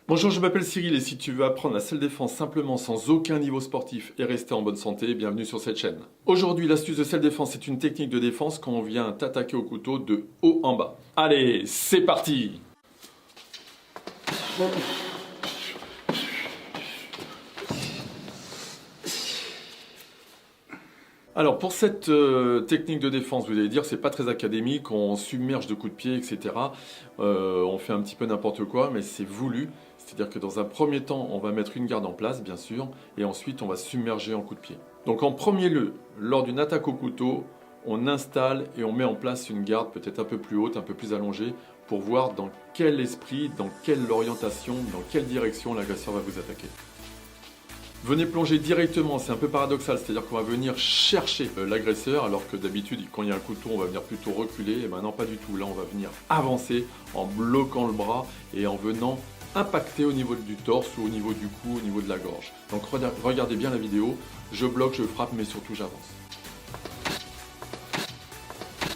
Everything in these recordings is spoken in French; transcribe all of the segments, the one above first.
Bonjour, je m'appelle Cyril et si tu veux apprendre la self-défense simplement sans aucun niveau sportif et rester en bonne santé, bienvenue sur cette chaîne. Aujourd'hui, l'astuce de self-défense est une technique de défense quand on vient t'attaquer au couteau de haut en bas. Allez, c'est parti! Alors pour cette technique de défense, vous allez dire c'est pas très académique, on submerge de coups de pied, etc. On fait un petit peu n'importe quoi, mais c'est voulu. C'est-à-dire que dans un premier temps, on va mettre une garde en place, bien sûr, et ensuite on va submerger en coups de pied. Donc en premier lieu, lors d'une attaque au couteau, on installe et on met en place une garde peut-être un peu plus haute, un peu plus allongée, pour voir dans quel esprit, dans quelle orientation, dans quelle direction l'agresseur va vous attaquer. Venez plonger directement, c'est un peu paradoxal, c'est-à-dire qu'on va venir chercher l'agresseur, alors que d'habitude, quand il y a un couteau, on va venir plutôt reculer, et maintenant pas du tout. Là, on va venir avancer en bloquant le bras et en venant impacter au niveau du torse ou au niveau du cou, au niveau de la gorge. Donc regardez bien la vidéo, je bloque, je frappe, mais surtout j'avance.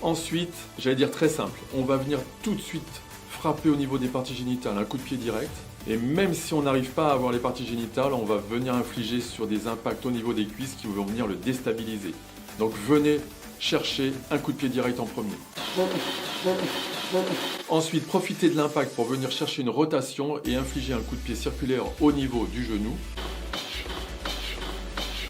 Ensuite, j'allais dire très simple, on va venir tout de suite frapper au niveau des parties génitales, un coup de pied direct. Et même si on n'arrive pas à avoir les parties génitales, on va venir infliger sur des impacts au niveau des cuisses qui vont venir le déstabiliser. Donc venez chercher un coup de pied direct en premier. Ensuite, profitez de l'impact pour venir chercher une rotation et infliger un coup de pied circulaire au niveau du genou.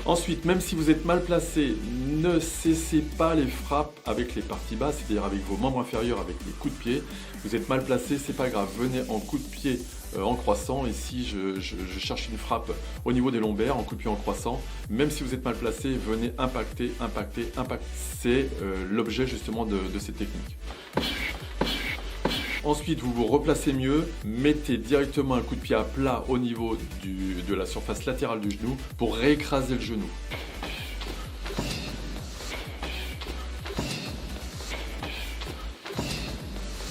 Ensuite, même si vous êtes mal placé, ne cessez pas les frappes avec les parties basses, c'est-à-dire avec vos membres inférieurs, avec les coups de pied. Vous êtes mal placé, c'est pas grave, venez en coup de pied en croissant. Ici, je cherche une frappe au niveau des lombaires, en coup de pied en croissant. Même si vous êtes mal placé, venez impacter, impacter, impacter. C'est l'objet justement de cette technique. Ensuite, vous vous replacez mieux, mettez directement un coup de pied à plat au niveau de la surface latérale du genou pour réécraser le genou.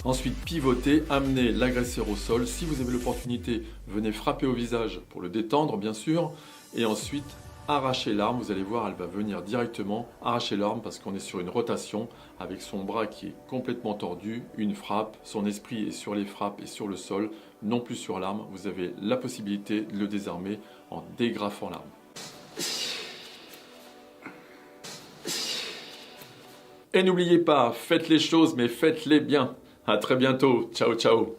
Ensuite, pivotez, amenez l'agresseur au sol. Si vous avez l'opportunité, venez frapper au visage pour le détendre, bien sûr. Et ensuite, arrachez l'arme. Vous allez voir, elle va venir directement arracher l'arme parce qu'on est sur une rotation avec son bras qui est complètement tordu, une frappe. Son esprit est sur les frappes et sur le sol, non plus sur l'arme. Vous avez la possibilité de le désarmer en dégrafant l'arme. Et n'oubliez pas, faites les choses, mais faites-les bien. À très bientôt. Ciao, ciao.